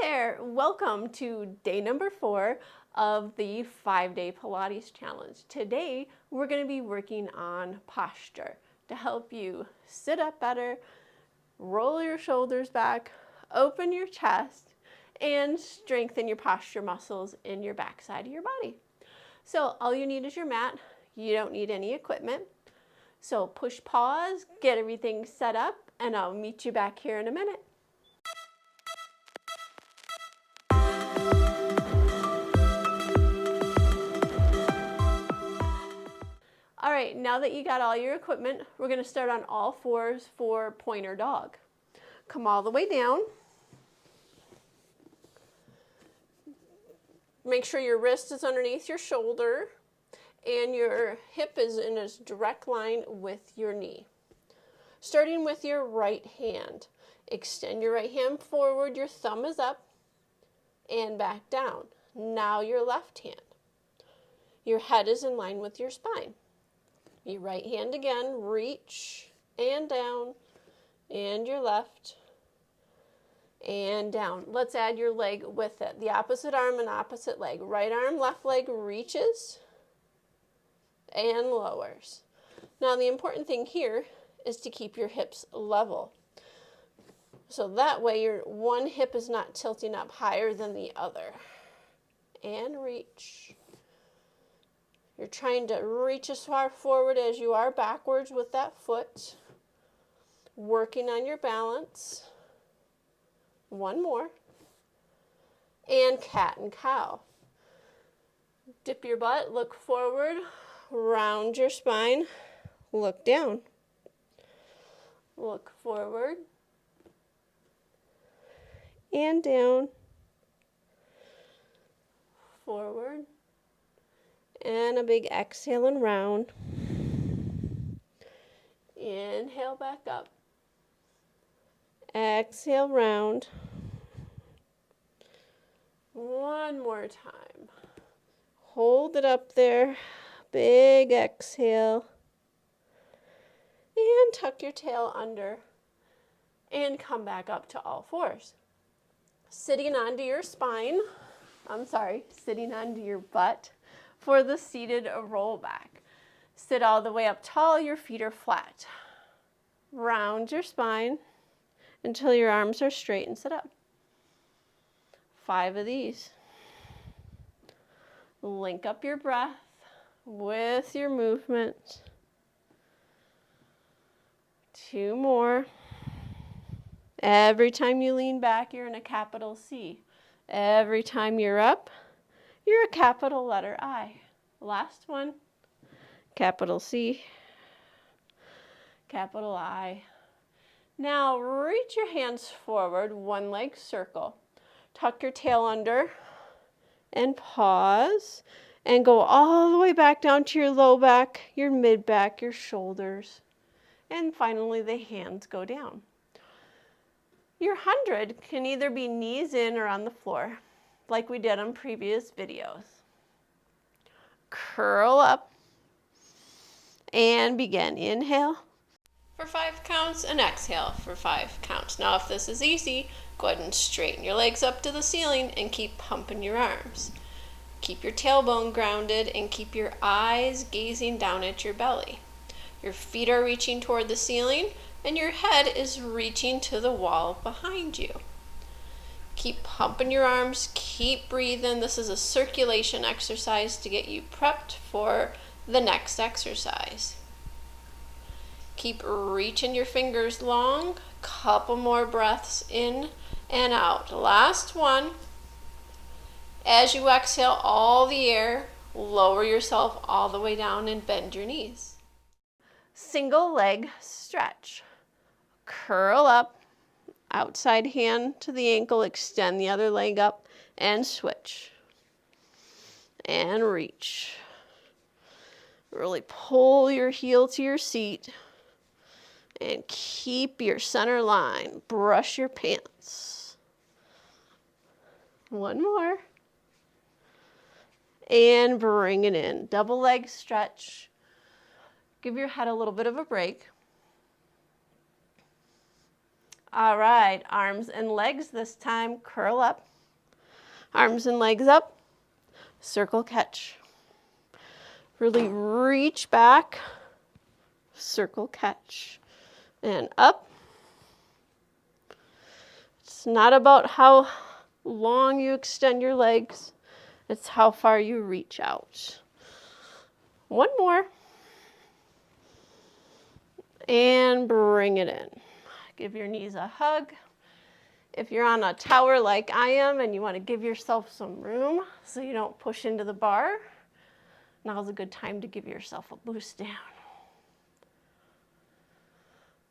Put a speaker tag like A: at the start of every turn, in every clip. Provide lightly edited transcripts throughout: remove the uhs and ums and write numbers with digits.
A: there, welcome to day number 4 of the 5-day Pilates challenge. Today we're going to be working on posture to help you sit up better, roll your shoulders back, open your chest, and strengthen your posture muscles in your backside of your body. So all you need is your mat. You don't need any equipment. So push pause, get everything set up, and I'll meet you back here in a minute. All right, now that you got all your equipment, we're going to start on all fours for pointer dog. Come all the way down. Make sure your wrist is underneath your shoulder and your hip is in a direct line with your knee. Starting with your right hand. Extend your right hand forward, your thumb is up and back down. Now your left hand. Your head is in line with your spine. Your right hand again, reach and down, and your left and down. Let's add your leg with it. The opposite arm and opposite leg. Right arm, left leg reaches and lowers. Now the important thing here is to keep your hips level. So that way your one hip is not tilting up higher than the other. And reach. You're trying to reach as far forward as you are backwards with that foot. Working on your balance. One more. And cat and cow. Dip your butt, look forward, round your spine, look down. Look forward and down. Forward. And a big exhale and round. Inhale back up. Exhale round. One more time. Hold it up there. Big exhale. And tuck your tail under. And come back up to all fours. Sitting onto your spine. Sitting onto your butt. For the seated roll back. Sit all the way up tall, your feet are flat. Round your spine until your arms are straight and sit up. 5 of these. Link up your breath with your movement. 2 more. Every time you lean back, you're in a capital C. Every time you're up, you're a capital letter I. Last one. Capital C. Capital I. Now reach your hands forward, one leg circle. Tuck your tail under and pause. And go all the way back down to your low back, your mid back, your shoulders. And finally the hands go down. Your 100 can either be knees in or on the floor, like we did on previous videos. Curl up and begin. Inhale for 5 counts and exhale for 5 counts. Now if this is easy, go ahead and straighten your legs up to the ceiling and keep pumping your arms. Keep your tailbone grounded and keep your eyes gazing down at your belly. Your feet are reaching toward the ceiling and your head is reaching to the wall behind you. Keep pumping your arms, keep breathing. This is a circulation exercise to get you prepped for the next exercise. Keep reaching your fingers long. Couple more breaths in and out. Last one. As you exhale all the air, lower yourself all the way down and bend your knees. Single leg stretch. Curl up. Outside hand to the ankle, extend the other leg up and switch. And reach. Really pull your heel to your seat and keep your center line. Brush your pants. One more. And bring it in. Double leg stretch. Give your head a little bit of a break. All right, arms and legs this time. Curl up. Arms and legs up, circle catch. Really reach back, circle catch, and up. It's not about how long you extend your legs, it's how far you reach out. One more. And bring it in. Give your knees a hug. If you're on a tower like I am and you want to give yourself some room so you don't push into the bar, now's a good time to give yourself a boost down.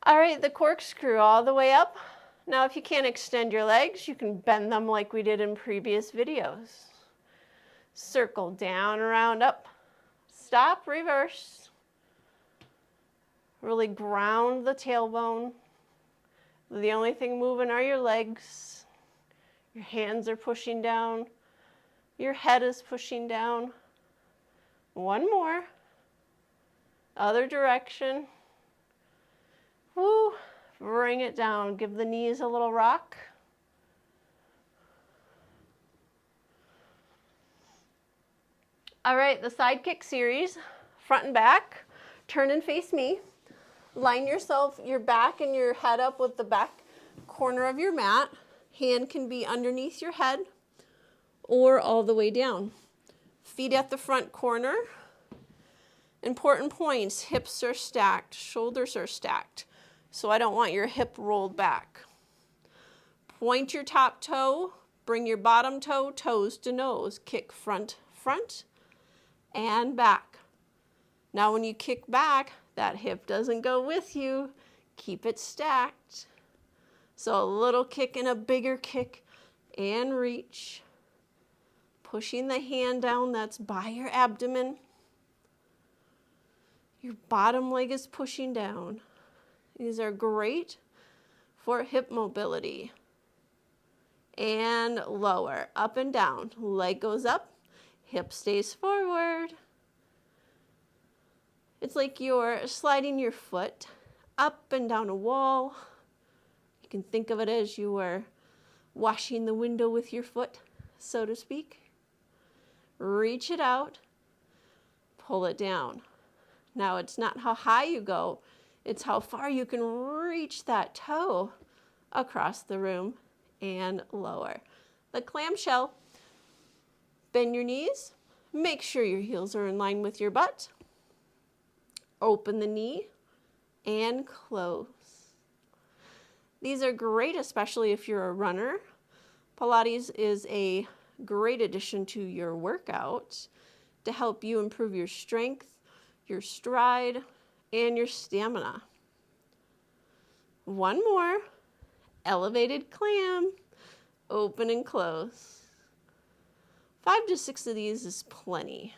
A: All right, the corkscrew all the way up. Now, if you can't extend your legs, you can bend them like we did in previous videos. Circle down, around, up. Stop, reverse. Really ground the tailbone. The only thing moving are your legs. Your hands are pushing down. Your head is pushing down. One more. Other direction. Woo. Bring it down. Give the knees a little rock. All right, the side kick series, front and back. Turn and face me. Line yourself, your back and your head up with the back corner of your mat. Hand can be underneath your head or all the way down. Feet at the front corner. Important points, hips are stacked, shoulders are stacked. So I don't want your hip rolled back. Point your top toe, bring your bottom toe, toes to nose. Kick front, front, and back. Now when you kick back, that hip doesn't go with you. Keep it stacked. So a little kick and a bigger kick and reach. Pushing the hand down, that's by your abdomen. Your bottom leg is pushing down. These are great for hip mobility. And lower, up and down. Leg goes up, hip stays forward. It's like you're sliding your foot up and down a wall. You can think of it as you were washing the window with your foot, so to speak. Reach it out, pull it down. Now it's not how high you go, it's how far you can reach that toe across the room and lower. The clamshell, bend your knees, make sure your heels are in line with your butt. Open the knee and close. These are great, especially if you're a runner. Pilates is a great addition to your workout to help you improve your strength, your stride, and your stamina. One more. Elevated clam. Open and close. 5 to 6 of these is plenty.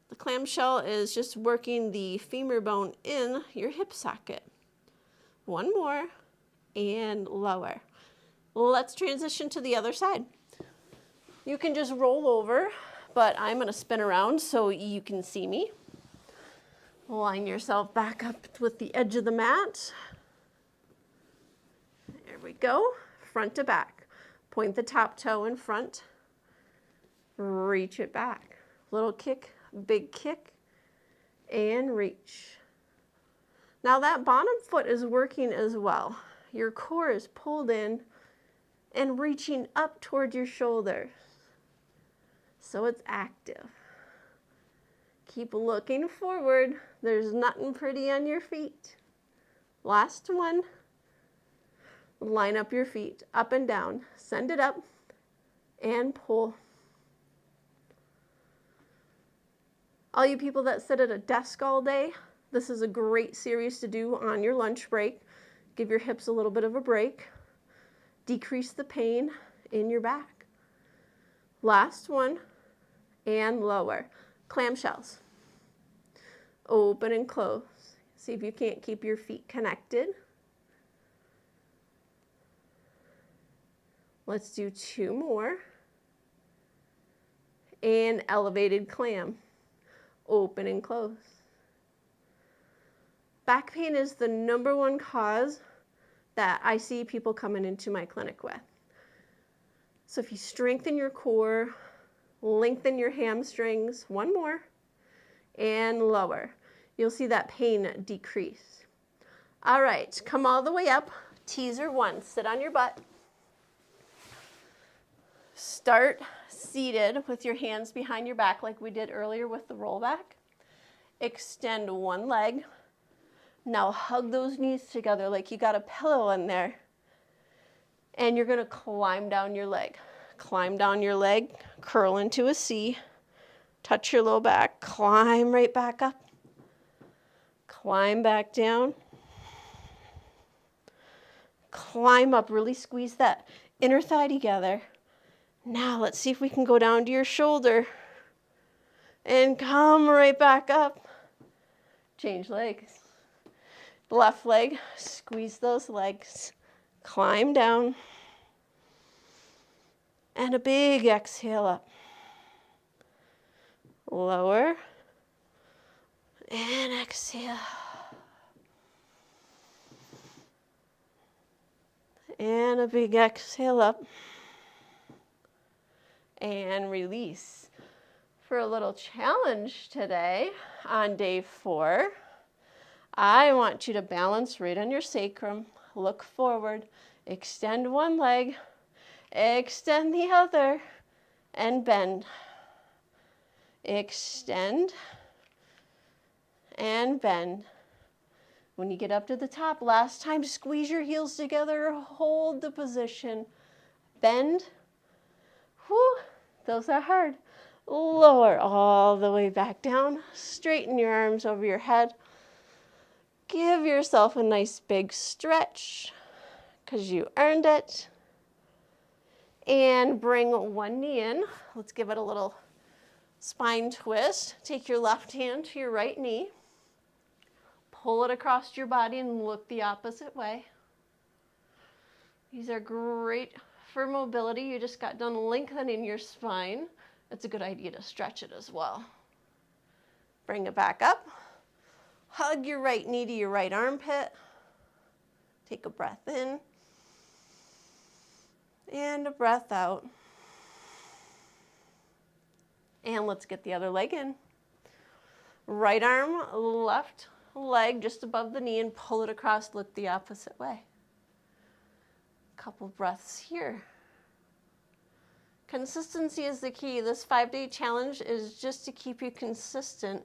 A: The clamshell is just working the femur bone in your hip socket. One more and lower. Let's transition to the other side. You can just roll over, but I'm going to spin around so you can see me. Line yourself back up with the edge of the mat. There we go. Front to back. Point the top toe in front. Reach it back. Little kick, big kick, and reach. Now that bottom foot is working as well. Your core is pulled in and reaching up toward your shoulders. So it's active. Keep looking forward. There's nothing pretty on your feet. Last one. Line up your feet up and down. Send it up and pull. All you people that sit at a desk all day, this is a great series to do on your lunch break. Give your hips a little bit of a break. Decrease the pain in your back. Last one, and lower. Clamshells. Open and close. See if you can't keep your feet connected. Let's do 2 more. And elevated clam. Open and close. Back pain is the #1 cause that I see people coming into my clinic with. So if you strengthen your core, lengthen your hamstrings, one more, and lower. You'll see that pain decrease. All right, come all the way up. Teaser one, sit on your butt. Start seated with your hands behind your back like we did earlier with the rollback. Extend one leg. Now hug those knees together like you got a pillow in there. And you're gonna climb down your leg. Climb down your leg, curl into a C, touch your low back, climb right back up, climb back down, climb up, really squeeze that inner thigh together. Now let's see if we can go down to your shoulder and come right back up. Change legs. Left leg, squeeze those legs, climb down, and a big exhale up. Lower, and exhale. And a big exhale up. And release. For a little challenge today on day 4, I want you to balance right on your sacrum, look forward, extend one leg, extend the other, and bend. Extend and bend. When you get up to the top, last time, squeeze your heels together, hold the position, bend. Whew, those are hard. Lower all the way back down, straighten your arms over your head. Give yourself a nice big stretch because you earned it. And bring one knee in. Let's give it a little spine twist. Take your left hand to your right knee. Pull it across your body and look the opposite way. These are great for mobility. You just got done lengthening your spine. It's a good idea to stretch it as well. Bring it back up. Hug your right knee to your right armpit. Take a breath in. And a breath out. And let's get the other leg in. Right arm, left leg just above the knee and pull it across, look the opposite way. Couple breaths here. Consistency is the key. This 5-day challenge is just to keep you consistent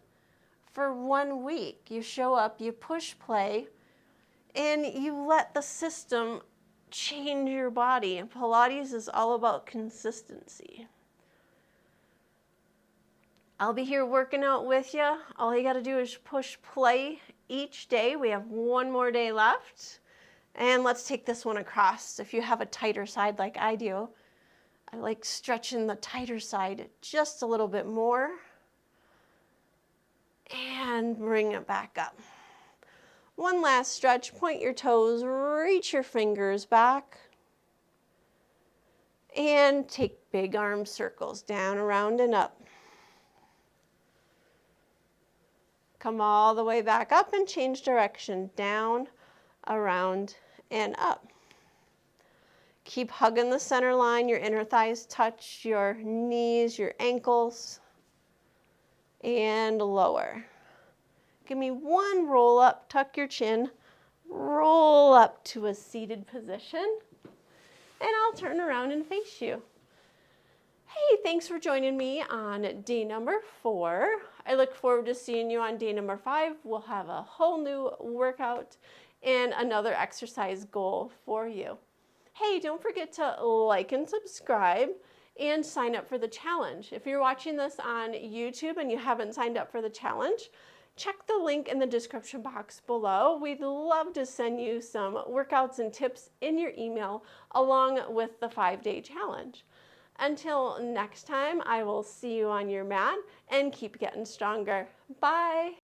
A: for 1 week. You show up, you push play, and you let the system change your body. Pilates is all about consistency. I'll be here working out with you. All you got to do is push play each day. We have 1 more day left. And let's take this one across. If you have a tighter side like I do, I like stretching the tighter side just a little bit more. And bring it back up. One last stretch. Point your toes, reach your fingers back. And take big arm circles down, around, and up. Come all the way back up and change direction. Down, around, and up. Keep hugging the center line. Your inner thighs touch your knees, your ankles, and lower. Give me one roll up, tuck your chin, roll up to a seated position, and I'll turn around and face you. Hey, thanks for joining me on day number 4. I look forward to seeing you on day number 5. We'll have a whole new workout and another exercise goal for you. Hey, don't forget to like and subscribe and sign up for the challenge. If you're watching this on YouTube and you haven't signed up for the challenge, check the link in the description box below. We'd love to send you some workouts and tips in your email along with the 5-day challenge. Until next time, I will see you on your mat and keep getting stronger. Bye.